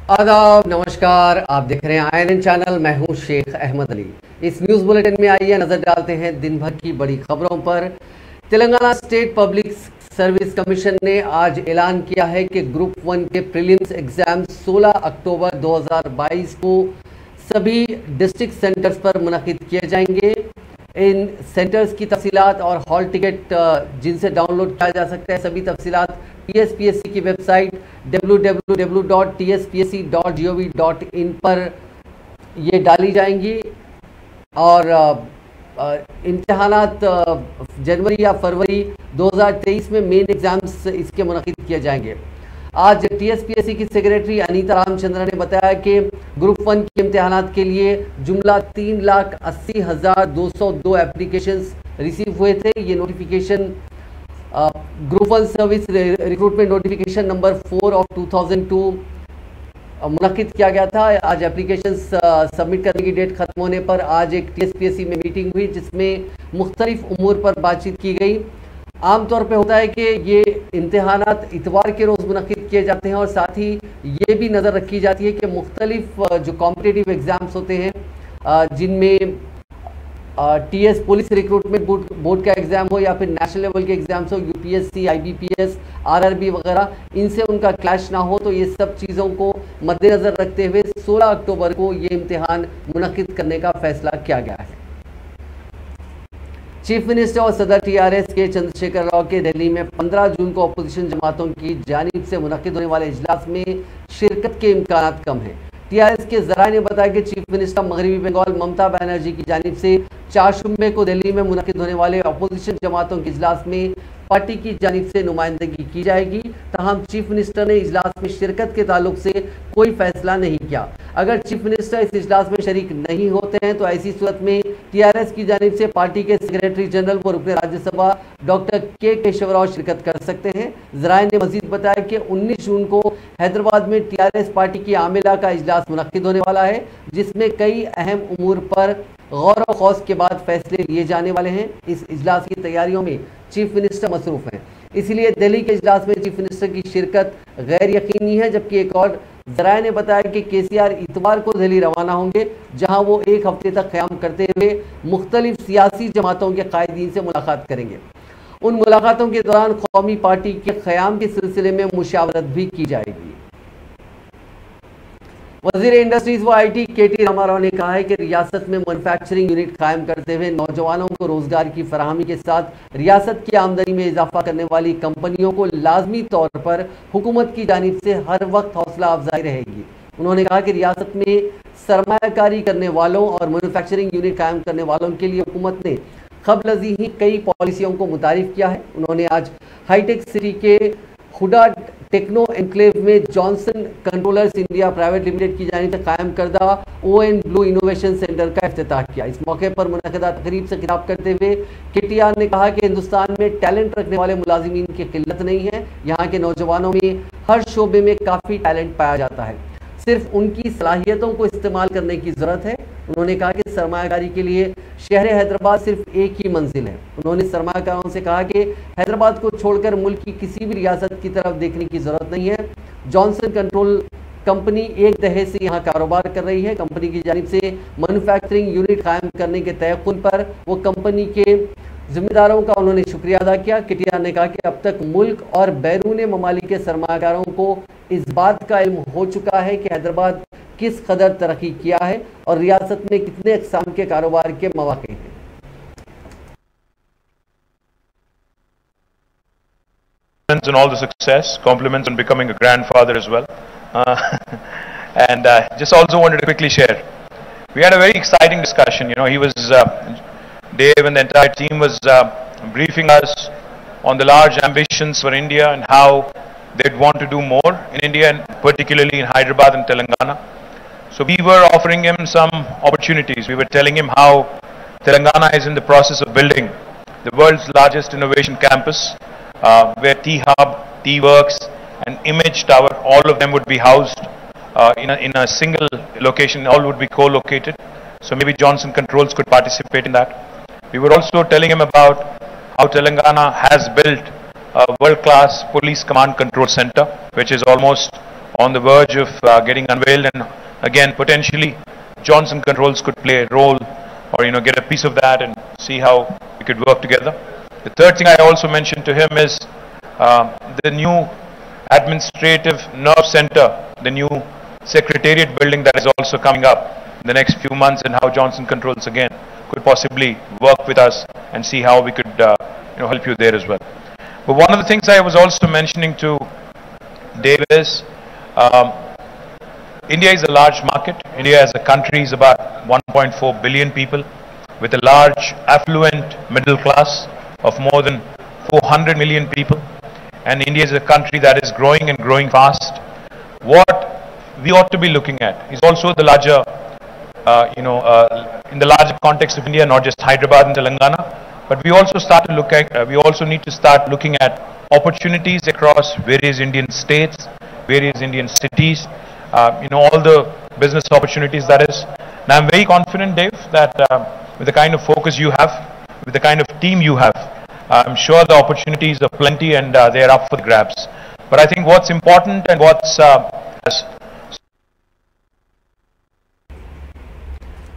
आदाब, नमस्कार। आप देख रहे हैं आईएनएन चैनल। मैं हूं शेख अहमद अली। इस न्यूज़ बुलेटिन में आइए नजर डालते हैं दिन भर की बड़ी खबरों पर। Telangana state public service commission ने आज ऐलान किया है कि ग्रुप 1 के प्रीलिम्स एग्जाम 16 अक्टूबर 2022 को सभी डिस्ट्रिक्ट सेंटर्स पर मुनक्किद किए जाएंगे। इन सेंटर्स की तफसीलात और हॉल टिकट जिनसे डाउनलोड किया जा सकता है, सभी तफसीलात TSPSC की वेबसाइट www.tspsc.gov.in पर ये डाली जाएंगी और इम्तहानात जनवरी या फरवरी 2023 में मेन एग्जाम्स इसके मुनक्किद किए जाएंगे। आज TSPSC की सेक्रेटरी अनीता रामचंद्र ने बताया कि ग्रुप 1 के इम्तहानात के लिए जुमला 3,80,202 एप्लीकेशंस रिसीव हुए थे। ये notification group 1 service recruitment notification number 4 of 2002 मुनक्किद किया गया था। आज एप्लीकेशंस सबमिट करने की डेट खत्म होने पर आज एक TSPSC में मीटिंग हुई जिसमें मुख्तलिफ उमूर पर बातचीत की गई। आमतौर पे होता है कि ये इम्तहानात इतवार के रोज़ मुनक्किद किए जाते हैं और साथ ही ये भी नज़र रखी जाती है कि मुख्तलिफ जो कॉम्पिटिटिव एग्ज़ाम्स होते हैं जिनमें TS पुलिस रिक्रूटमेंट बोर्ड का एग्ज़ाम हो या फिर नेशनल लेवल के एग्ज़ाम्स हो, UPSC, IBPS, RRB वगैरह, इनसे उनका क्लैश ना हो, तो ये सब चीज़ों को मद्देनज़र रखते हुए 16 अक्टूबर को ये इम्तिहान मुनक्किद करने का फैसला किया गया है। चीफ मिनिस्टर और सदर TRS के चंद्रशेखर राव के दिल्ली में 15 जून को अपोजिशन जमातों की जानिब से मुनक्किद होने वाले इजलास में शिरकत के इम्कानात कम हैं। TRS के जराए ने बताया कि चीफ मिनिस्टर मगरबी बंगाल ममता बनर्जी की जानिब से 4 शुम्बे को दिल्ली में मुनक्किद होने वाले अपोजिशन जमातों के इजलास में पार्टी की जानिब से नुमाइंदगी की जाएगी। ताहम चीफ मिनिस्टर ने इजलास में शिरकत के ताल्लुक से कोई फैसला नहीं किया। अगर चीफ मिनिस्टर इस इजलास में शरीक नहीं होते हैं तो ऐसी सूरत में TRS की जानिब से पार्टी के सेक्रेटरी जनरल व रुकन राज्यसभा डॉक्टर के केशव राव शिरकत कर सकते हैं। जराए ने मजीद बताया कि 19 जून को हैदराबाद में TRS पार्टी की आमिला का इजलास मुनक्किद होने वाला है जिसमें कई अहम उमूर पर गौर व खौस के बाद फैसले लिए जाने वाले हैं। इस इजलास की तैयारियों में चीफ मिनिस्टर मसरूफ हैं, इसलिए दिल्ली के इजलास में चीफ मिनिस्टर की शिरकत गैर यकीनी है। जबकि एक और जराए ने बताया कि KCR इतवार को दिल्ली रवाना होंगे जहां वो एक हफ्ते तक क़याम करते हुए मुख्तलिफ सियासी जमातों के कायदीन से मुलाकात करेंगे। उन मुलाकातों के दौरान कौमी पार्टी के क़याम के सिलसिले में मुशावरत भी की जाएगी। वज़ीर इंडस्ट्रीज व IT KT रामाराव ने कहा है कि रियासत में मैन्युफैक्चरिंग यूनिट कायम करते हुए नौजवानों को रोजगार की फराहमी के साथ रियासत की आमदनी में इजाफा करने वाली कंपनियों को लाजमी तौर पर हुकूमत की जानिब से हर वक्त हौसला अफजाई रहेगी। उन्होंने कहा कि रियासत में सरमायाकारी करने वालों और मैन्युफैक्चरिंग यूनिट कायम करने वालों के लिए हुकूमत ने क़ब्ल ही कई पॉलिसियों को मुतारिफ किया है। उन्होंने आज हाईटेक सिटी के हुडा टेक्नो एनक्लेव में Johnson controllers India private limited की जानिब से कायम करदा ON ब्लू इनोवेशन सेंटर का इफ्तिताह किया। इस मौके पर मुनक़दा तकरीब से खिताब करते हुए KTR ने कहा कि हिंदुस्तान में टैलेंट रखने वाले मुलाजिमीन की किल्लत नहीं है। यहाँ के नौजवानों में हर शोबे में काफ़ी टैलेंट पाया जाता है, सिर्फ उनकी सलाहियतों को इस्तेमाल करने की ज़रूरत है। उन्होंने कहा कि सरमायाकारी के लिए शहर हैदराबाद सिर्फ एक ही मंजिल है। उन्होंने सरमायाकारों से कहा कि हैदराबाद को छोड़कर मुल्क की किसी भी रियासत की तरफ देखने की ज़रूरत नहीं है। जॉनसन कंट्रोल कंपनी एक दहे से यहाँ कारोबार कर रही है। कंपनी की जानिब से मैन्युफैक्चरिंग यूनिट कायम करने के तयक़ुन पर वो कंपनी के जिम्मेदारों का उन्होंने शुक्रिया अदा किया। KTR ने कहा कि अब तक मुल्क और बैरून ममालिक के सरमायाकारों को इस बात का इल्म हो चुका है कि हैदराबाद किस कदर तरक्की किया है और रियासत में कितने अक़साम के कारोबार के मौक़े हैं। On all the success, compliments on becoming a grandfather as well. And just also wanted to quickly share. We had a very exciting discussion. You know, Dave and the entire team was briefing us on the large ambitions for India and how they'd want to do more in India and particularly in Hyderabad and Telangana. So we were offering him some opportunities. We were telling him how Telangana is in the process of building the world's largest innovation campus, where T-Hub, T-Works and Image Tower, all of them would be housed in a single location, all would be co-located. So maybe Johnson Controls could participate in that. We were also telling him about how Telangana has built a world-class police command control center, which is almost on the verge of getting unveiled, and again potentially Johnson Controls could play a role, or get a piece of that and see how we could work together. The third thing I also mentioned to him is the new administrative nerve center, the new secretariat building that is also coming up in the next few months, and how Johnson Controls again could possibly work with us and see how we could help you there as well. But one of the things I was also mentioning to Dave is India is a large market. India as a country is about 1.4 billion people with a large affluent middle class of more than 400 million people, and India is a country that is growing and growing fast. What we ought to be looking at is also the larger in the larger context of India, not just Hyderabad and Telangana, but we also need to start looking at opportunities across various Indian states, various Indian cities, all the business opportunities that is. And I'm very confident, Dave, that with the kind of focus you have, with the kind of team you have, I'm sure the opportunities are plenty and they're up for the grabs. But I think what's important and what's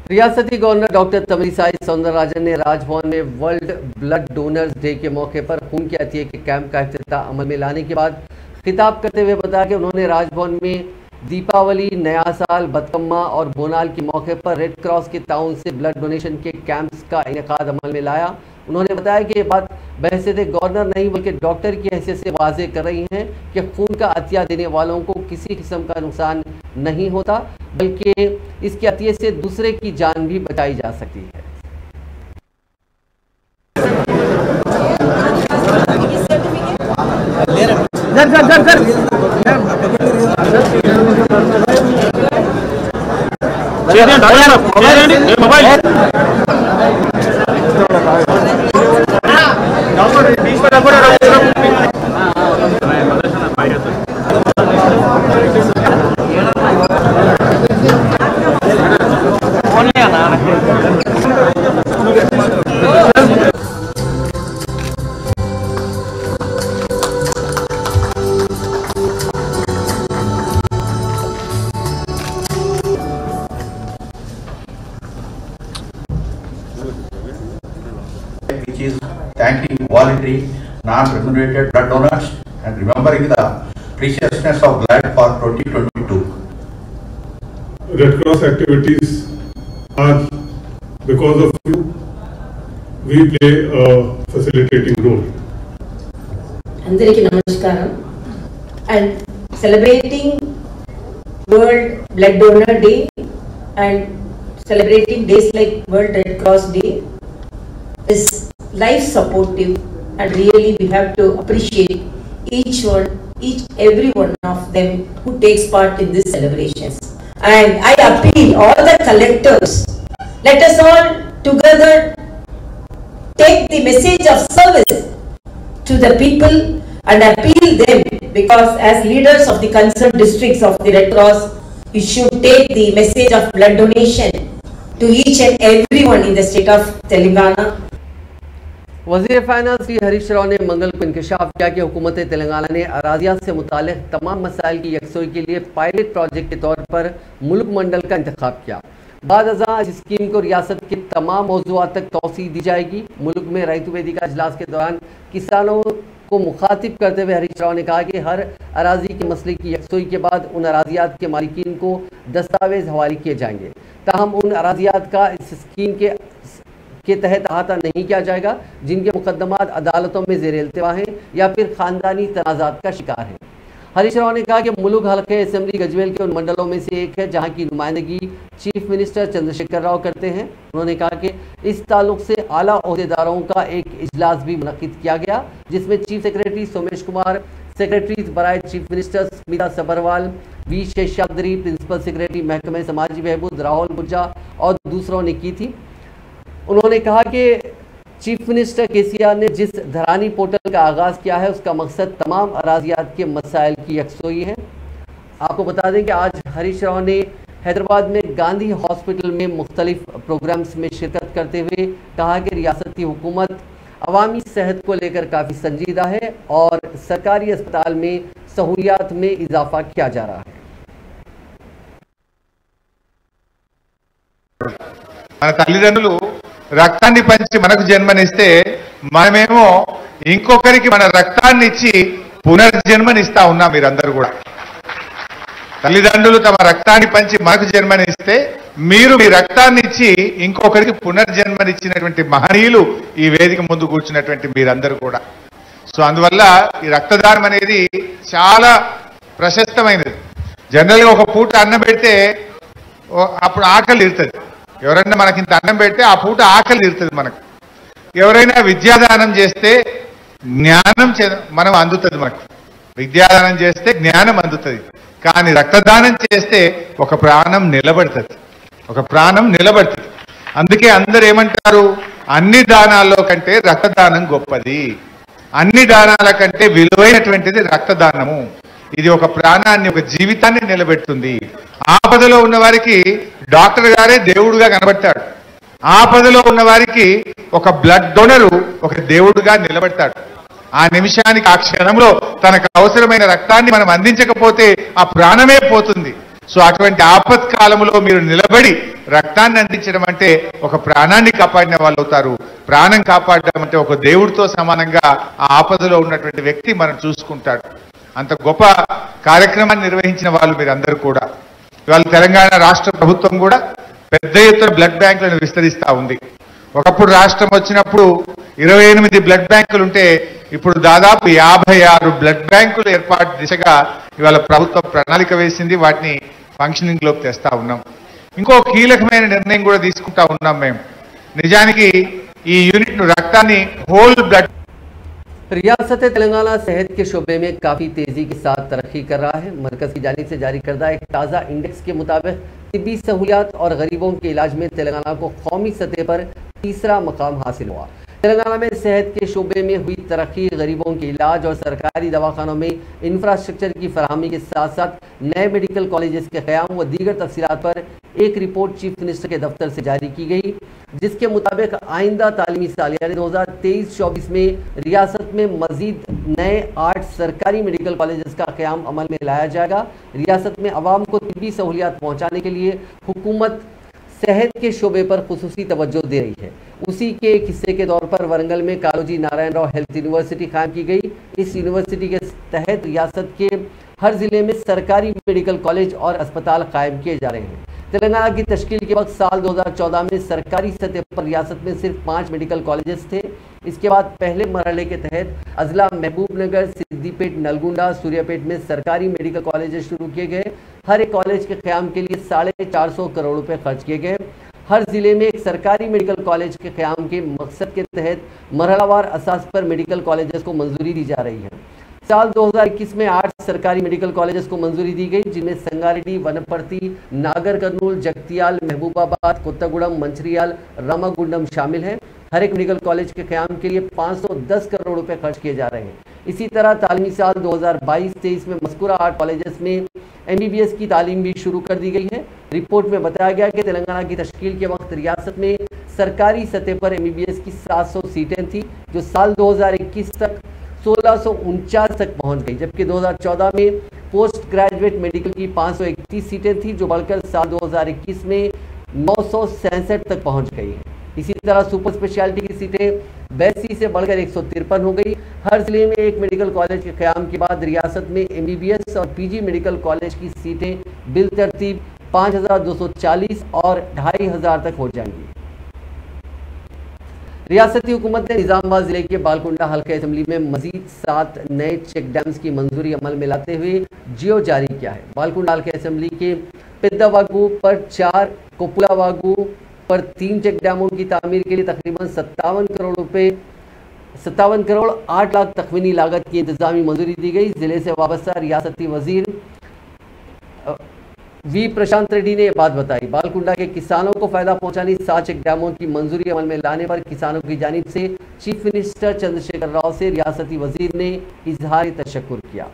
रियासती governor doctor Tamilisai Soundararajan ने राजभवन में world blood donors day के मौके पर खून के अतिये के camp का इफ्तिताह अमल में लाने के बाद खिताब करते हुए बताया कि उन्होंने राजभवन में दीपावली, नया साल, बतकम्मा और बोनाल के मौके पर रेड क्रॉस के ताउन से ब्लड डोनेशन के कैंप्स का इनेकाद अमल में लाया। उन्होंने बताया कि ये बात बहैसियत गवर्नर नहीं बल्कि डॉक्टर की हैसियत से वाज़े कर रही हैं कि खून का अतिया देने वालों को किसी किस्म का नुकसान नहीं होता, बल्कि इसके अतिये से दूसरे की जान भी बचाई जा सकती है। Which is thanking voluntary, non-remunerated blood donors and remembering the preciousness of blood for 2022. Red Cross activities are, because of you, we play a facilitating role. Andariki Namaskaram. And celebrating World Blood Donor Day and celebrating days like World Red Cross Day is life supportive, and really we have to appreciate every one of them who takes part in these celebrations. And I appeal all the collectors, let us all together take the message of service to the people and appeal them, because as leaders of the concerned districts of the Red Cross, you should take the message of blood donation to each and everyone in the state of Telangana. वज़ीर finance Shri Harish Rao ने मंगल को इंकशाफ किया कि हुकूमत तेलंगाना ने अराजियात से मुताल्लिक़ तमाम मसाइल की यकसोई के लिए पायलट प्रोजेक्ट के तौर पर मुल्क मंडल का इंतखाब किया। बाद अज़ां इस स्कीम को रियासत के तमाम मौज़ूआत तक तौसी दी जाएगी। मुल्क में रईतु वेदिका इजलास के दौरान किसानों को मुखातिब करते हुए हरीश राव ने कहा कि हर अराजी के मसले की यकसोई के बाद उन अराजियात के मालिकीन को दस्तावेज हवाले किए जाएंगे। ताहम उन अराजियात का इस स्कीम के तहत अहाता नहीं किया जाएगा जिनके मुकदमात अदालतों में ज़ेर इल्तिवा हैं या फिर ख़ानदानी तनाज़ात का शिकार हैं। हरीश राव ने कहा कि मुलुक हल्के असेंबली गजवेल के उन मंडलों में से एक है जहां की नुमाइंदगी चीफ मिनिस्टर चंद्रशेखर राव करते हैं। उन्होंने कहा कि इस ताल्लुक से आला ओहदेदारों का एक इजलास भी मुनक्किद किया गया, जिसमें chief secretary Somesh Kumar, secretary बराए chief minister Smita Sabharwal, V Seshadri, principal secretary महकमे समाजी बहबूद राहुल गुर्जा और दूसरों ने की थी। उन्होंने कहा कि चीफ मिनिस्टर केसीआर ने जिस धरानी पोर्टल का आगाज़ किया है उसका मकसद तमाम अराजियात के मसाइल की यकसोई है। आपको बता दें कि आज हरीश राव ने हैदराबाद में गांधी हॉस्पिटल में मुख्तलिफ प्रोग्राम्स में शिरकत करते हुए कहा कि रियासती हुकूमत अवामी सेहत को लेकर काफ़ी संजीदा है और सरकारी अस्पताल में सहूलियात में इजाफा किया जा रहा है। మన తల్లిదండ్రులు రక్తాన్ని పంచి మనకు జన్మనిస్తే మనమేమో ఇంకొకరికి మన రక్తాన్ని ఇచ్చి పునర్జన్మనిస్తా ఉన్నాం. మీరందరూ కూడా తల్లిదండ్రులు తమ రక్తాన్ని పంచి మనకు జన్మనిస్తే మీరు మీ రక్తాన్ని ఇచ్చి ఇంకొకరికి పునర్జన్మనిచ్చినటువంటి మహనీయులు ఈ వేదిక ముందు కూర్చున్నటువంటి మీరందరూ కూడా. సో అందువల్ల ఈ రక్తదానం అనేది చాలా ప్రశస్తమైనది. జనరల్గా ఒక పూట అన్నం పెడితే అప్పుడు ఆకలి తీరుతుంది. ఎవరైనా మనకి ఇంత అన్నం పెడితే ఆ పూట ఆకలి తీరుతుంది మనకు. ఎవరైనా విద్యాదానం చేస్తే జ్ఞానం మనం అందుతుంది. మనకు విద్యాదానం చేస్తే జ్ఞానం అందుతుంది. కానీ రక్తదానం చేస్తే ఒక ప్రాణం నిలబడుతుంది, ఒక ప్రాణం నిలబడుతుంది. అందుకే అందరు ఏమంటారు, అన్ని దానాల్లో కంటే రక్తదానం గొప్పది, అన్ని దానాల కంటే విలువైనటువంటిది రక్తదానము. ఇది ఒక ప్రాణాన్ని, ఒక జీవితాన్ని నిలబెడుతుంది. ఆపదలో ఉన్న వారికి డాక్టర్ గారే దేవుడుగా కనబడతాడు. ఆపదలో ఉన్న వారికి ఒక బ్లడ్ డోనరు ఒక దేవుడుగా నిలబడతాడు. ఆ నిమిషానికి, ఆ క్షణంలో తనకు అవసరమైన రక్తాన్ని మనం అందించకపోతే ఆ ప్రాణమే పోతుంది. సో అటువంటి ఆపత్కాలంలో మీరు నిలబడి రక్తాన్ని అందించడం అంటే ఒక ప్రాణాన్ని కాపాడిన వాళ్ళు అవుతారు. ప్రాణం కాపాడడం అంటే ఒక దేవుడితో సమానంగా ఆ ఆపదలో ఉన్నటువంటి వ్యక్తి మనం చూసుకుంటాడు. అంత గొప్ప కార్యక్రమాన్ని నిర్వహించిన వాళ్ళు మీరందరూ కూడా. ఇవాళ తెలంగాణ రాష్ట్ర ప్రభుత్వం కూడా పెద్ద ఎత్తున బ్లడ్ బ్యాంకులను విస్తరిస్తూ ఉంది. ఒకప్పుడు రాష్ట్రం వచ్చినప్పుడు 28 బ్లడ్ బ్యాంకులు ఉంటే ఇప్పుడు దాదాపు 56 బ్లడ్ బ్యాంకులు ఏర్పాటు దిశగా ఇవాళ ప్రభుత్వం ప్రణాళిక వేసింది. వాటిని ఫంక్షనింగ్ లోకి తెస్తా ఉన్నాం. ఇంకో కీలకమైన నిర్ణయం కూడా తీసుకుంటా ఉన్నాం మేము. నిజానికి ఈ యూనిట్ ను రక్తాన్ని హోల్ బ్లడ్ रियासत तेलंगाना सेहत के शोबे में काफ़ी तेज़ी के साथ तरक्की कर रहा है। मरकज़ की जानिब से जारी करदा एक ताज़ा इंडेक्स के मुताबिक तिब्बी सहूलियात और गरीबों के इलाज में तेलंगाना को कौमी सतह पर तीसरा मकाम हासिल हुआ। तेलंगाना में सेहत के शोबे में हुई तरक्की, गरीबों के इलाज और सरकारी दवाखानों में इंफ्रास्ट्रक्चर की फराहमी के साथ साथ नए मेडिकल कॉलेजेस के क़याम व दीगर तफसीलात पर एक रिपोर्ट चीफ मिनिस्टर के दफ्तर से जारी की गई, जिसके मुताबिक आइंदा तालीमी साल यानी 2023-24 में रियासत में मजीद नए 8 सरकारी मेडिकल कॉलेजेस का क़याम अमल में लाया जाएगा। रियासत में अवाम को तिब्बी सहूलियात पहुँचाने के लिए हुकूमत सेहत के शोबे पर खुसूसी तवज्जो दे रही है। उसी के एक हिस्से के तौर पर वरंगल में कालोजी नारायण राव हेल्थ यूनिवर्सिटी कायम की गई। इस यूनिवर्सिटी के तहत रियासत के हर ज़िले में सरकारी मेडिकल कॉलेज और अस्पताल कायम किए जा रहे हैं। तेलंगाना की तश्कील के वक्त साल 2014 में सरकारी सतह पर रियासत में सिर्फ 5 मेडिकल कॉलेजेस थे। इसके बाद पहले मरहले के तहत अजला महबूबनगर, सिद्दीपेट, नलगुंडा, सूर्यापेट में सरकारी मेडिकल कॉलेजेस शुरू किए गए। हर एक कॉलेज के क़याम के लिए 450 करोड़ रुपए खर्च किए गए। हर ज़िले में एक सरकारी मेडिकल कॉलेज के क़याम के मकसद के तहत मरहलावार असास पर मेडिकल कॉलेजेस को मंजूरी दी जा रही है। साल 2021 में 8 सरकारी मेडिकल कॉलेजेस को मंजूरी दी गई, जिनमें संगारेड्डी, वनपर्ती, नागर कर्नूल, जगतियाल, महबूबाबाद, कोत्तागुड़म, मंचिरियाल, रामागुंडम शामिल हैं। हर एक मेडिकल कॉलेज के क़याम के लिए 510 करोड़ रुपए खर्च किए जा रहे हैं। इसी तरह तालीमी साल 2022-23 में मज़कूरा 8 कॉलेजेस में MBBS की तालीम भी शुरू कर दी गई है। रिपोर्ट में बताया गया कि तेलंगाना की तश्कील के वक्त रियासत में सरकारी सतह पर MBBS की 700 सीटें थी, जो साल 2021 तक 1649 तक पहुंच गई, जबकि 2014 में पोस्ट ग्रेजुएट मेडिकल की 531 सीटें थी, जो बढ़कर साल 2021 में 967 तक पहुंच गई है। इसी तरह सुपर स्पेशलिटी की सीटें 82 से बढ़कर 153 हो गई। हर जिले में एक मेडिकल कॉलेज के क़याम के बाद रियासत में MBBS और PG मेडिकल कॉलेज की सीटें बिल तरतीब 5240 और 2500 तक हो जाएंगी। रियासती हुकूमत ने निज़ामाबाद जिले के बालकुंडा हल्का असेंबली में मजीद 7 नए चेक डैम्स की मंजूरी अमल में लाते हुए जियो जारी किया है। बालकुंडा हल्का असेंबली के पेद्दावागू पर 4, कोपुलावागू पर 3 चेक डैमों की तामीर के लिए तकरीबन 57 करोड़ 8 लाख तखमीनी लागत की इंतजामी मंजूरी दी गई। जिले से वाबस्ता रियासती वजीर वी प्रशांत रेड्डी ने यह बात बताई। बालकुंडा के किसानों को फायदा पहुंचाने 7 चेक डैमों की मंजूरी अमल में लाने पर किसानों की जानिब से चीफ मिनिस्टर चंद्रशेखर राव से रियासती वजीर ने इजहार तशक्कुर किया।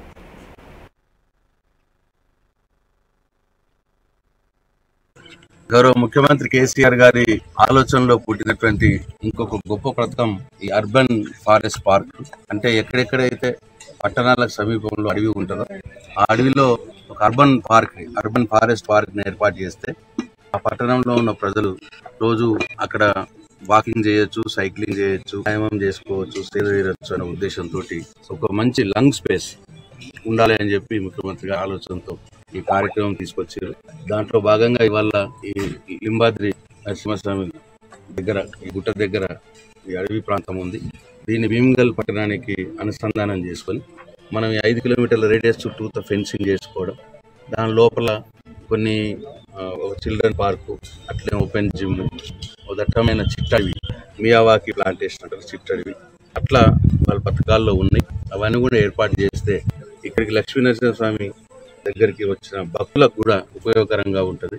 గౌరవ ముఖ్యమంత్రి కేసీఆర్ గారి ఆలోచనలో పుట్టినటువంటి ఇంకొక గొప్ప పథకం ఈ అర్బన్ ఫారెస్ట్ పార్క్. అంటే ఎక్కడెక్కడైతే పట్టణాలకు సమీపంలో అడవి ఉంటుందో ఆ అడవిలో ఒక అర్బన్ ఫారెస్ట్ పార్క్ని ఏర్పాటు చేస్తే ఆ పట్టణంలో ఉన్న ప్రజలు రోజు అక్కడ వాకింగ్ చేయొచ్చు, సైక్లింగ్ చేయొచ్చు, వ్యాయామం చేసుకోవచ్చు, సేద తీరొచ్చు అనే ఉద్దేశంతో ఒక మంచి లంగ్ స్పేస్ ఉండాలి అని చెప్పి ముఖ్యమంత్రి గారి ఆలోచనతో ఈ కార్యక్రమం తీసుకొచ్చారు. దాంట్లో భాగంగా ఇవాళ ఈ లింబాద్రి నరసింహస్వామి దగ్గర ఈ గుట్ట దగ్గర ఈ అడవి ప్రాంతం ఉంది. దీన్ని భీమ్గల్ పట్టణానికి అనుసంధానం చేసుకొని మనం 5 కిలోమీటర్ల రేడియస్ చుట్టూ ఫెన్సింగ్ చేసుకోవడం, దాని లోపల కొన్ని ఒక చిల్డ్రన్ పార్కు, అట్లే ఓపెన్ జిమ్, ఒక దట్టమైన చిట్టడవి, మియావాకి ప్లాంటేషన్ అంటారు చిట్టడవి, అట్లా వాళ్ళ పథకాల్లో ఉన్నాయి. అవన్నీ కూడా ఏర్పాటు చేస్తే ఇక్కడికి లక్ష్మీనరసింహస్వామి దగ్గరికి వచ్చిన భక్తులకు కూడా ఉపయోగకరంగా ఉంటుంది.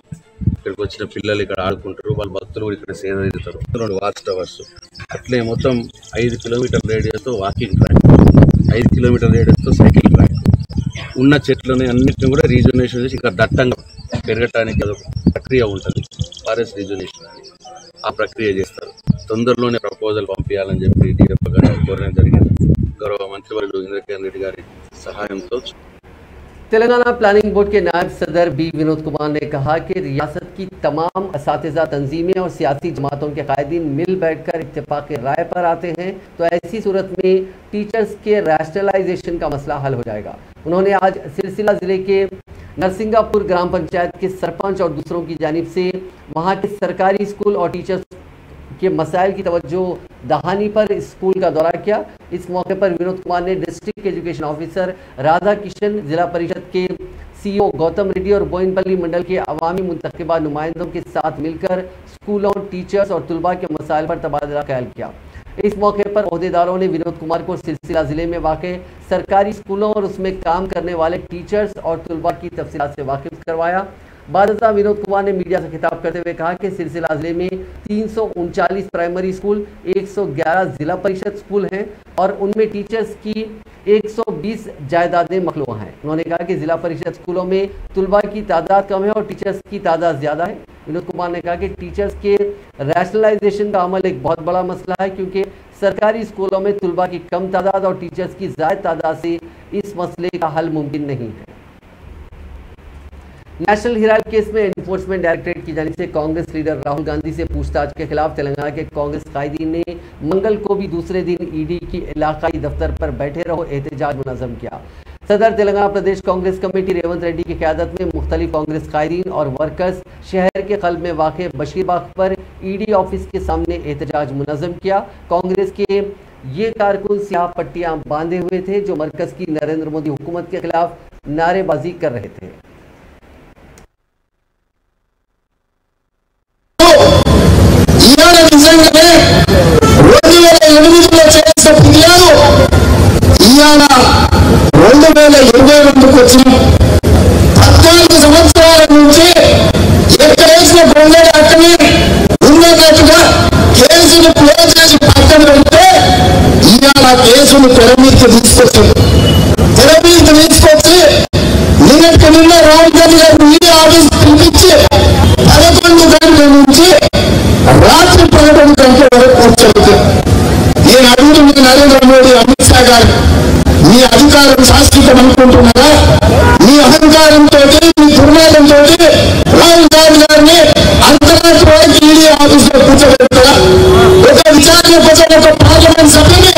ఇక్కడికి వచ్చిన పిల్లలు ఇక్కడ ఆడుకుంటారు, వాళ్ళ భక్తులు కూడా ఇక్కడ సేద తీరుతారు. 2 వాచ్ టవర్స్, అట్లే మొత్తం 5 కిలోమీటర్ల రేడియస్తో వాకింగ్ ట్రాక్, 5 కిలోమీటర్ల రేడియస్తో సైకిల్ ట్రాక్, ఉన్న చెట్లని అన్నింటిని కూడా రీజనరేషన్ చేసి ఇక్కడ దట్టంగా పెరగటానికి అదొక ప్రక్రియ ఉంటుంది, ఫారెస్ట్ రీజనరేషన్ అని. ఆ ప్రక్రియ చేస్తారు. తొందరలోనే ప్రపోజల్ పంపించాలని చెప్పి డిఎఫ్ఓ గారు కోరడం జరిగింది. గౌరవ మంత్రివర్యులు ఇంద్రకరణ్ రెడ్డి గారి సహాయంతో तेलंगाना प्लानिंग बोर्ड के नायब सदर बी विनोद कुमार ने कहा कि रियासत की तमाम असातिज़ा तंजीमें और सियासी जमातों के कायदीन मिल बैठकर इत्तेफाक राय पर आते हैं तो ऐसी सूरत में टीचर्स के रैशनलाइजेशन का मसला हल हो जाएगा। उन्होंने आज सिलसिला ज़िले के नरसिंगापुर ग्राम पंचायत के सरपंच और दूसरों की जानिब से वहाँ के सरकारी स्कूल और टीचर्स के मसाइल की तवज्जो दहानी पर स्कूल का दौरा किया। इस मौके पर विनोद कुमार ने district education officer Radha Kishan, जिला परिषद के सीईओ गौतम रेड्डी और बोइनपल्ली मंडल के अवामी मुंतखबा नुमाइंदों के साथ मिलकर स्कूलों, टीचर्स और तुलबा के मसाइल पर तबादला ख्याल किया। इस मौके पर ओहदेदारों ने विनोद कुमार को सिलसिला जिले में वाक़े सरकारी स्कूलों और उसमें काम करने वाले टीचर्स और तुलबा की तफसीलात से वाकिफ करवाया। बादशाह विनोद कुमार ने मीडिया से खिताब करते हुए कहा कि सिलसिला जिले में 339 प्राइमरी स्कूल, 111 जिला परिषद स्कूल हैं और उनमें टीचर्स की 120 जायदादें मखलूआ हैं। उन्होंने कहा कि जिला परिषद स्कूलों में तुलबा की तादाद कम है और टीचर्स की तादाद ज़्यादा है। विनोद कुमार ने कहा कि टीचर्स के रैशनलाइजेशन का अमल एक बहुत बड़ा मसला है, क्योंकि सरकारी स्कूलों में तुलबा की कम तादाद और टीचर्स की ज़्यादा तादाद से इस मसले का हल मुमकिन नहीं है। नेशनल हेराल्ड केस में एनफोर्समेंट डायरेक्टरेट की जानिब से कांग्रेस लीडर राहुल गांधी से पूछताछ के खिलाफ तेलंगाना के कांग्रेस कायदीन ने मंगल को भी दूसरे दिन ईडी की इलाकाई दफ्तर पर बैठे रहो एहतजाज मुनज़्ज़म किया। सदर तेलंगाना प्रदेश कांग्रेस कमेटी रेवंत रेड्डी की क़यादत में मुख्तलिफ कांग्रेस कायदीन और वर्कर्स शहर के कल्ब में वाक़े बशीरबाग पर ईडी ऑफिस के सामने एहतजाज मुनज़्ज़म किया। कांग्रेस के ये कारकुन स्याह पट्टियां बांधे हुए थे जो मरकज़ की नरेंद्र मोदी हुकूमत के खिलाफ नारेबाजी कर रहे थे। కేసును తెరమీదకి తీసుకొచ్చింది. తెరమీదకి తీసుకొచ్చి నిన్నటి నిన్న రాహుల్ గాంధీ గారు ఈ ఆఫీస్ పిలిపించి 11 గంటల నుంచి రాత్రి 11 గంటల వరకు కూర్చోబెట్టి నేను అడుగుతున్న నరేంద్ర మోడీ, అమిత్ షా గారు, మీ అధికారం శాశ్వతం అనుకుంటున్నారా? మీ అహంకారంతో, మీ దుర్మార్గంతో రాహుల్ గాంధీ గారిని అంతరాత్రి వరకు ఈడీ ఆఫీస్ లో కూర్చోబెడతారా? ఒక విచారణ కోసం ఒక పార్లమెంట్ సభ్యుని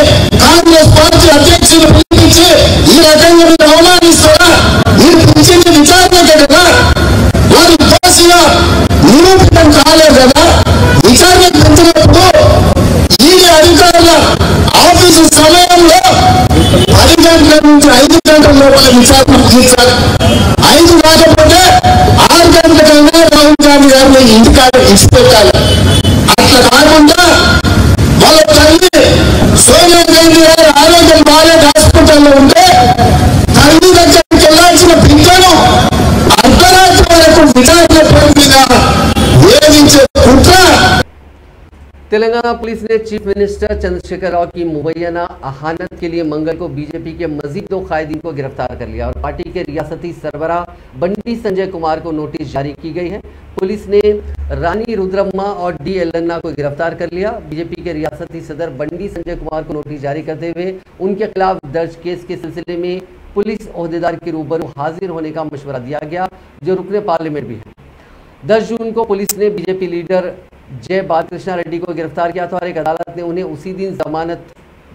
కాంగ్రెస్ పార్టీ అధ్యక్షులు పిలిపించి ఈ రకంగా మీరు అవమానిస్తారా? మీరు పిలిచింది విచారణకే కదా, వారి దోషిగా నిరూపితం కాలేదు కదా. విచారణ పెంచినప్పుడు ఈడీ అధికారుల ఆఫీసు సమయంలో 10 గంటల నుంచి 5 గంటల లోపల విచారణ ముగించాలి. 5 కాకపోతే 6 గంటలకైనా రాహుల్ గాంధీ గారిని ఇంటికాడ ఇచ్చిపెట్టాలి. అట్లా కాకుండా వాళ్ళ తల్లి సోనియా గాంధీ గారి ఆరోగ్యం బాగాలేదు, హాస్పిటల్లో ఉంటే తల్లి దగ్గరికి వెళ్లాల్సిన బిడ్డను అర్ధరాత్రి వరకు విచారణ పేరు మీద వేధించే కుట్ర तेलंगाना पुलिस ने चीफ मिनिस्टर चंद्रशेखर राव की मुबैना अहानत के लिए मंगल को बीजेपी के मजीद 2 कायदीन को गिरफ्तार कर लिया और पार्टी के रियासती सरबराह बंडी संजय कुमार को नोटिस जारी की गई है। पुलिस ने रानी रुद्रम्मा और डी एलन्ना को गिरफ्तार कर लिया। बीजेपी के रियासती सदर बंडी संजय कुमार को नोटिस जारी करते हुए उनके खिलाफ दर्ज केस के सिलसिले में पुलिस ओहदेदार के रूबरू हाजिर होने का मशवरा दिया गया, जो रुकने पार्लियामेंट भी है। 10 जून को पुलिस ने बीजेपी लीडर जय बालकृष्णा रेड्डी को गिरफ्तार किया था और एक अदालत ने उन्हें उसी दिन जमानत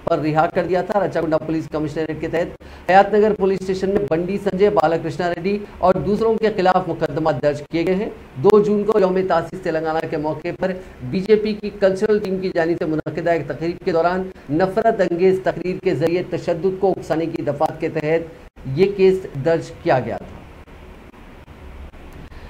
पर रिहा कर दिया था। रचागुंडा पुलिस कमिश्नरेट के तहत हयातनगर पुलिस स्टेशन में बंडी संजय, बालकृष्णा रेड्डी और दूसरों के खिलाफ मुकदमा दर्ज किए गए हैं। 2 जून को यौम तासीस तेलंगाना के मौके पर बीजेपी की कल्चरल टीम की जानिब से मुनक्किदा एक तकरीर के दौरान नफरत अंगेज तकरीर के जरिए तशद्दुद को उकसाने की दफात के तहत ये केस दर्ज किया गया था।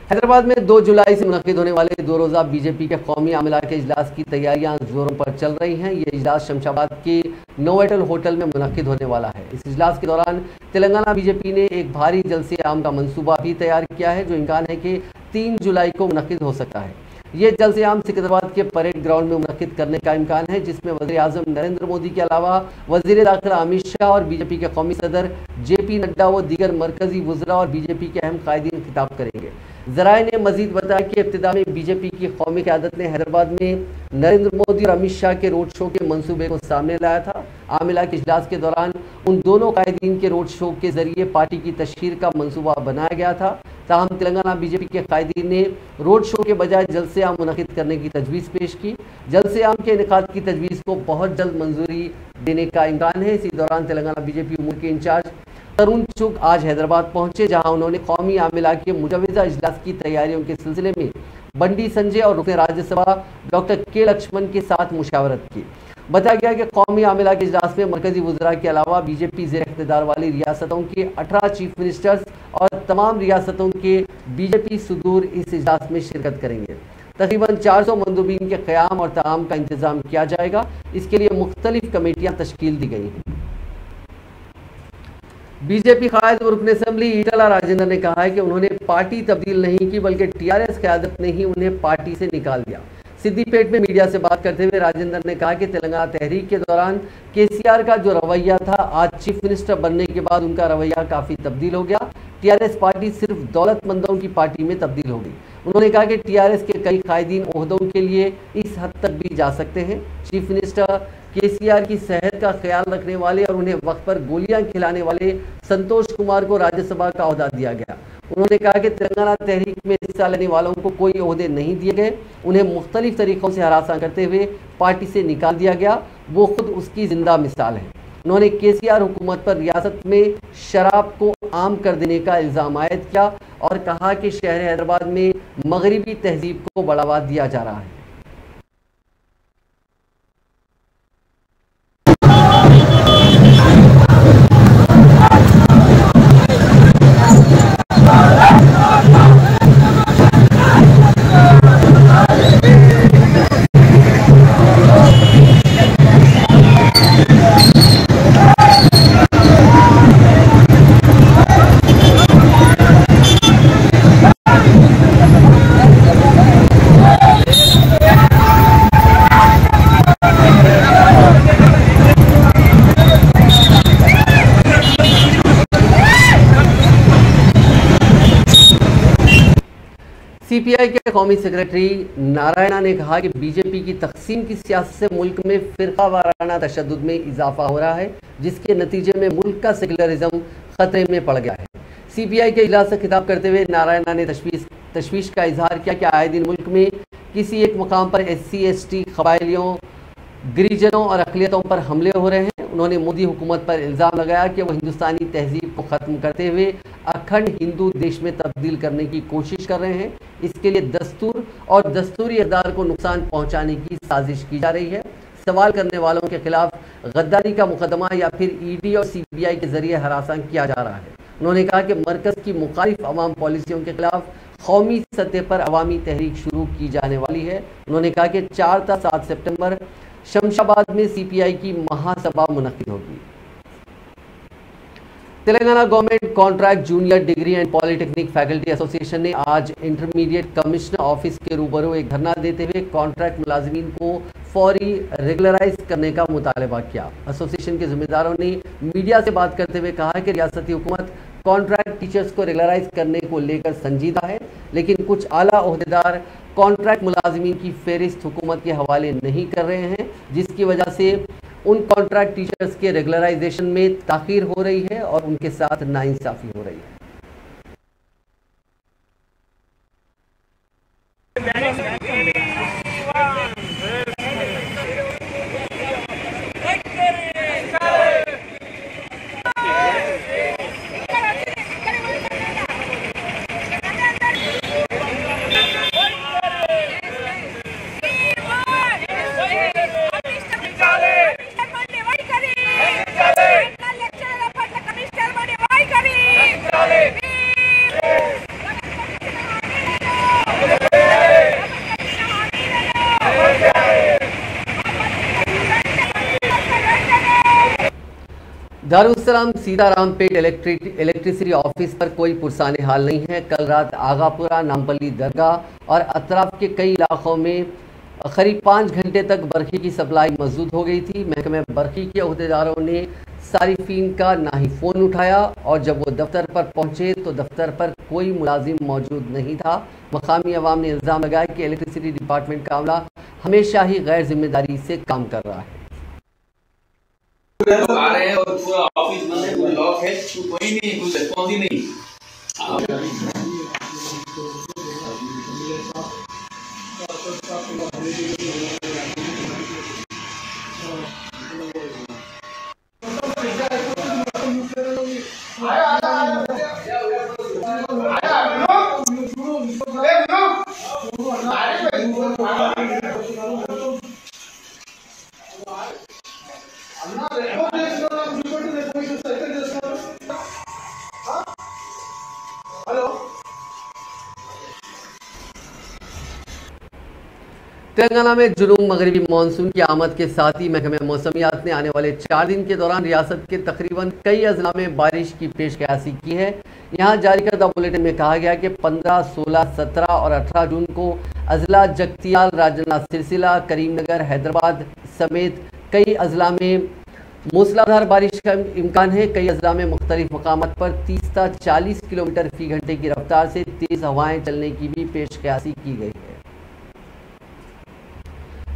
हैदराबाद में 2 जुलाई से मुनक्किद होने वाले 2 रोज़ा बीजेपी के कौमी आमला के इजलास की तैयारियां जोरों पर चल रही हैं। ये इजलास शमशाबाद के नोवेटल होटल में मुनक्किद होने वाला है। इस इजलास के दौरान तेलंगाना बीजेपी ने एक भारी जलसे आम का मंसूबा भी तैयार किया है, जो इम्कान है कि 3 जुलाई को मुनक्किद हो सकता है। ये जलसे आम सिकंदराबाद के परेड ग्राउंड में मुनक्किद करने का इम्कान है, जिसमें वज़ीर आज़म नरेंद्र मोदी के अलावा वज़ीर दाखिला अमित शाह और बीजेपी के कौमी सदर JP नड्डा व दीगर मरकजी वज़रा और बीजेपी के अहम कायदीन खिताब करेंगे। ज़राए ने मजीद बताया कि इब्तिदा में बीजेपी की कौमी क़यादत ने हैदराबाद में नरेंद्र मोदी और अमित शाह के रोड शो के मंसूबे को सामने लाया था। आमिला के इजलास के दौरान उन दोनों कायदीन के रोड शो के जरिए पार्टी की तशहीर का मंसूबा बनाया गया था। ताहम तेलंगाना बीजेपी के कायदीन ने रोड शो के बजाय जलसे आम मुनक्किद करने की तजवीज़ पेश की। जलसे आम के इनेकाद की तजवीज़ को बहुत जल्द मंजूरी देने का इम्कान है। इसी दौरान तेलंगाना बीजेपी उमूर के इंचार्ज तरुण चुग आज हैदराबाद पहुंचे, जहां उन्होंने कौमी आमिला के मुजवज़ा इजलास की तैयारियों के सिलसिले में बंडी संजय और रुकन राज्यसभा डॉक्टर के लक्ष्मण के साथ मुशावरत की। बताया गया कि कौमी आमिला के इजलास में मरकजी वज़रा के अलावा बीजेपी ज़ेर इख्तिदार वाली रियासतों के 18 चीफ मिनिस्टर्स और तमाम रियासतों के बीजेपी सदूर इस इजलास में शिरकत करेंगे। तकरीबन 400 मंदूबीन के क़याम और ताम का इंतज़ाम किया जाएगा। इसके लिए मुख्तलिफ कमेटियाँ तश्कील दी गई हैं। बीजेपी कायद व रुकन असम्बली ईटला राजेंद्र ने कहा है कि उन्होंने पार्टी तब्दील नहीं की, बल्कि TRS क़यादत ने ही उन्हें पार्टी से निकाल दिया। सिद्दीपेट में मीडिया से बात करते हुए राजेंद्र ने कहा कि तेलंगाना तहरीक के दौरान KCR का जो रवैया था, आज चीफ मिनिस्टर बनने के बाद उनका रवैया काफ़ी तब्दील हो गया। TRS पार्टी सिर्फ दौलतमंदों की पार्टी में तब्दील हो गई। उन्होंने कहा कि TRS के कई कायदीन ओहदों के लिए इस हद तक भी जा सकते हैं। चीफ मिनिस्टर KCR की सेहत का ख्याल रखने वाले और उन्हें वक्त पर गोलियां खिलाने वाले संतोष कुमार को राज्यसभा का ओहदा दिया गया। उन्होंने कहा कि तेलंगाना तहरीक में हिस्सा लेने वालों को कोई ओहदे नहीं दिए गए, उन्हें मुख्तलिफ तरीक़ों से हरासा करते हुए पार्टी से निकाल दिया गया। वो खुद उसकी जिंदा मिसाल है। उन्होंने KCR हुकूमत पर रियासत में शराब को आम कर देने का इल्ज़ाम आयद किया और कहा कि शहर हैदराबाद में मगरबी तहजीब को बढ़ावा दिया जा रहा है। CPI के कौमी सेक्रेटरी नारायणा ने कहा कि बीजेपी की तकसीम की सियासत से मुल्क में फ़िरका वाराना तशद्दुद में इजाफा हो रहा है, जिसके नतीजे में मुल्क का सेकुलरिज्म खतरे में पड़ गया है। CPI के इजलास से खिताब करते हुए नारायणा ने तशवीश का इजहार किया कि आए दिन मुल्क में किसी एक मकाम पर SC ST कबायलियों, गिरिजनों और अक़लियतों पर हमले हो रहे हैं। उन्होंने मोदी हुकूमत पर इल्ज़ाम लगाया कि वह हिंदुस्तानी तहजीब को ख़त्म करते हुए अखंड हिंदू देश में तब्दील करने की कोशिश कर रहे हैं। इसके लिए दस्तूर और दस्तूरी इक़दार को नुकसान पहुंचाने की साजिश की जा रही है। सवाल करने वालों के खिलाफ गद्दारी का मुकदमा या फिर ED और CBI के जरिए हरासा किया जा रहा है। उन्होंने कहा कि मरकज़ की मुखालिफ अवाम पॉलिसियों के खिलाफ कौमी सतह पर अवामी तहरीक शुरू की जाने वाली है। उन्होंने कहा कि 4 से 7 सितंबर शमशाबाद में CPI की महासभा मुनक्किद होगी। Telangana government contract junior degree and polytechnic faculty association ने आज इंटरमीडिएट कमिश्नर ऑफिस के रूबरू एक धरना देते हुए कॉन्ट्रैक्ट मुलाजिमीन को फौरी रेगुलराइज करने का मुतालबा किया। एसोसिएशन के जिम्मेदारों ने मीडिया से बात करते हुए कहा कि रियासती हुकूमत कॉन्ट्रैक्ट टीचर्स को रेगुलराइज करने को लेकर संजीदा है, लेकिन कुछ आला ओहदेदार कॉन्ट्रैक्ट मुलाजिमीन की फहरिस्त हुकूमत के हवाले नहीं कर रहे हैं, जिसकी वजह से उन कॉन्ट्रैक्ट टीचर्स के रेगुलराइजेशन में ताख़ीर हो रही है और उनके साथ नाइंसाफ़ी हो रही है। दारुसलाम सीतारामपेट इलेक्ट्रिसिटी ऑफिस पर कोई पुरसाने हाल नहीं है। कल रात आगापुरा, नामपल्ली दरगाह और अतराफ के कई इलाकों में करीब 5 घंटे तक बरखी की सप्लाई मजदूद हो गई थी। महकमे बरखी के अहदेदारों ने सारिफीन का ना ही फ़ोन उठाया और जब वो दफ्तर पर पहुंचे तो दफ्तर पर कोई मुलाजिम मौजूद नहीं था। मकामी अवाम ने इल्ज़ाम लगाया कि इलेक्ट्रिसिटी डिपार्टमेंट का अमला हमेशा ही गैर जिम्मेदारी से काम कर रहा है। आ रहे हैं और पूरा ऑफिस बंद है, लॉक है, कोई नहीं, कोई रिस्पॉन्स ही नहीं। तेलंगाना में जुनूब मगरबी मानसून की आमद के साथ ही महकमे मौसमियात ने आने वाले 4 दिन के दौरान रियासत के तकरीबन कई अजला में बारिश की पेशकयासी की है। यहाँ जारी करदा बुलेटिन में कहा गया कि 15, 16, 17 और 18 जून को अजला जगतियाल, राजन्ना सिलसिला, करीमनगर, हैदराबाद समेत कई अजला में मूसलाधार बारिश का इम्कान है। कई अजला में मुख्तलिफ मकामात पर 30 से 40 किलोमीटर फी घंटे की रफ्तार से तेज़ हवाएं चलने की भी पेशकयासी की गई है।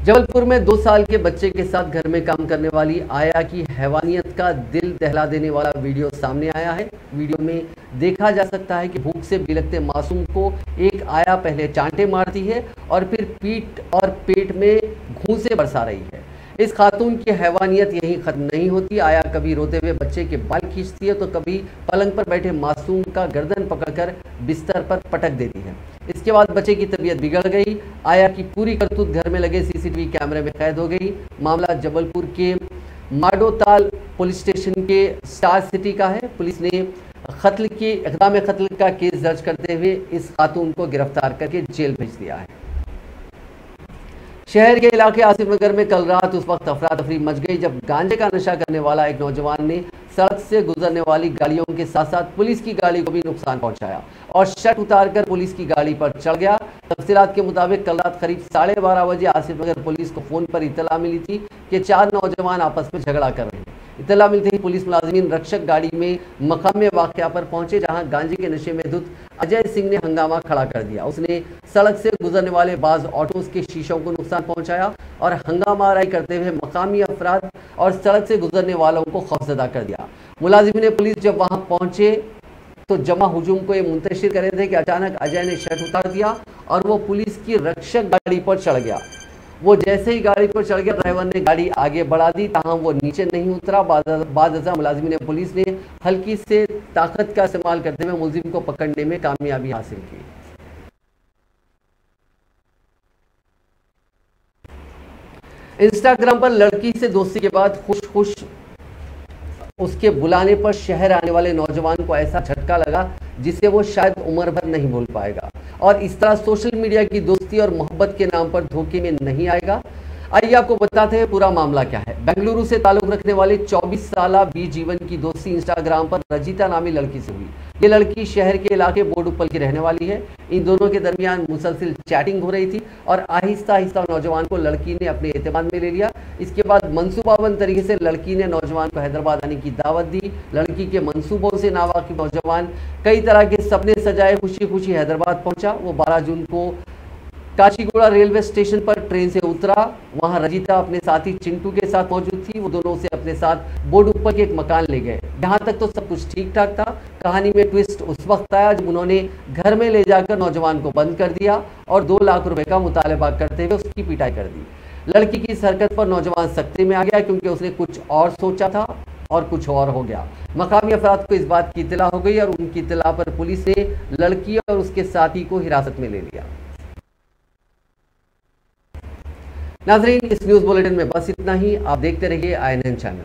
जबलपुर में 2 साल के बच्चे के साथ घर में काम करने वाली आया की हैवानियत का दिल दहला देने वाला वीडियो सामने आया है। वीडियो में देखा जा सकता है कि भूख से बिलखते मासूम को एक आया पहले चांटे मारती है और फिर पीठ और पेट में घूंसे बरसा रही है। इस खातून की हैवानियत यहीं ख़त्म नहीं होती। आया कभी रोते हुए बच्चे के बाल खींचती है तो कभी पलंग पर बैठे मासूम का गर्दन पकड़कर बिस्तर पर पटक देती है। इसके बाद बच्चे की तबीयत बिगड़ गई। आया की पूरी करतूत घर में लगे सीसीटीवी कैमरे में कैद हो गई। मामला जबलपुर के माडोताल पुलिस स्टेशन के स्टार सिटी का है। पुलिस ने इक़दाम क़त्ल का केस दर्ज करते हुए इस खातून को गिरफ्तार करके जेल भेज दिया है। शहर के इलाके आसिफ नगर में कल रात उस वक्त अफरा तफरी मच गई जब गांजे का नशा करने वाला एक नौजवान ने सड़क से गुजरने वाली गाड़ियों के साथ साथ पुलिस की गाड़ी को भी नुकसान पहुंचाया और शट उतारकर पुलिस की गाड़ी पर चढ़ गया। तफसीलात के मुताबिक कल रात करीब 12:30 बजे आसिफ नगर पुलिस को फोन पर इतला मिली थी कि 4 नौजवान आपस में झगड़ा कर रहे हैं। इतला मिलते ही पुलिस मुलाजिमीन रक्षक गाड़ी में मकाम वाक़या पर पहुंचे, जहां गांजे के नशे में धुत अजय सिंह ने हंगामा खड़ा कर दिया। उसने सड़क से गुजरने वाले बाज ऑटोज के शीशों को नुकसान पहुंचाया और हंगामा आराई करते हुए मकामी अफराद और सड़क से गुजरने वालों को खौफजदा कर दिया। मुलाजिमीन पुलिस जब वहां पहुंचे तो जमा हुजूम को ये मुंतशिर कर रहे थे कि अचानक अजय ने शर्ट उतार दिया और वो पुलिस की रक्षक गाड़ी पर चढ़ गया। वो जैसे ही गाड़ी पर चढ़ गया, ड्राइवर ने गाड़ी आगे बढ़ा दी, ताहम वो नीचे नहीं उतरा। बाद मुलाजिमीन पुलिस ने हल्की से ताकत का इस्तेमाल करते हुए मुलजिम को पकड़ने में कामयाबी हासिल की। इंस्टाग्राम पर लड़की से दोस्ती के बाद खुश उसके बुलाने पर शहर आने वाले नौजवान को ऐसा झटका लगा जिसे वो शायद उम्र भर नहीं भूल पाएगा और इस तरह सोशल मीडिया की दोस्ती और मोहब्बत के नाम पर धोखे में नहीं आएगा। आइए आपको बताते हैं पूरा मामला क्या है। बेंगलुरु से ताल्लुक रखने वाले 24 साला बी जीवन की दोस्ती इंस्टाग्राम पर रजिता नामी लड़की से हुई। ये लड़की शहर के इलाके बोडुप्पल की रहने वाली है। इन दोनों के दरमियान मुसलसिल चैटिंग हो रही थी और आहिस्ता आहिस्ता नौजवान को लड़की ने अपने एतमाद में ले लिया। इसके बाद मंसूबाबंद तरीके से लड़की ने नौजवान को हैदराबाद आने की दावत दी। लड़की के मंसूबों से नावाकिफ नौजवान कई तरह के सपने सजाए खुशी खुशी हैदराबाद पहुंचा। वो 12 जून को काचीगुड़ा रेलवे स्टेशन पर ट्रेन से उतरा। वहां रजिता अपने साथी चिंटू के साथ मौजूद थी। वो दोनों उसे अपने साथ बोडुप्पल के एक मकान ले गए। यहाँ तक तो सब कुछ ठीक ठाक था। कहानी में ट्विस्ट उस वक्त आया जब उन्होंने घर में ले जाकर नौजवान को बंद कर दिया और 2 लाख रुपए का मुतालबा करते हुए उसकी पिटाई कर दी। लड़की की इस हरकत पर नौजवान सख्ते में आ गया क्योंकि उसने कुछ और सोचा था और कुछ और हो गया। मकामी अफराद को इस बात की इत्तला हो गई और उनकी इत्तला पर पुलिस ने लड़की और उसके साथी को हिरासत में ले लिया। नाज़रीन, इस न्यूज़ बुलेटिन में बस इतना ही। आप देखते रहिए INN चैनल।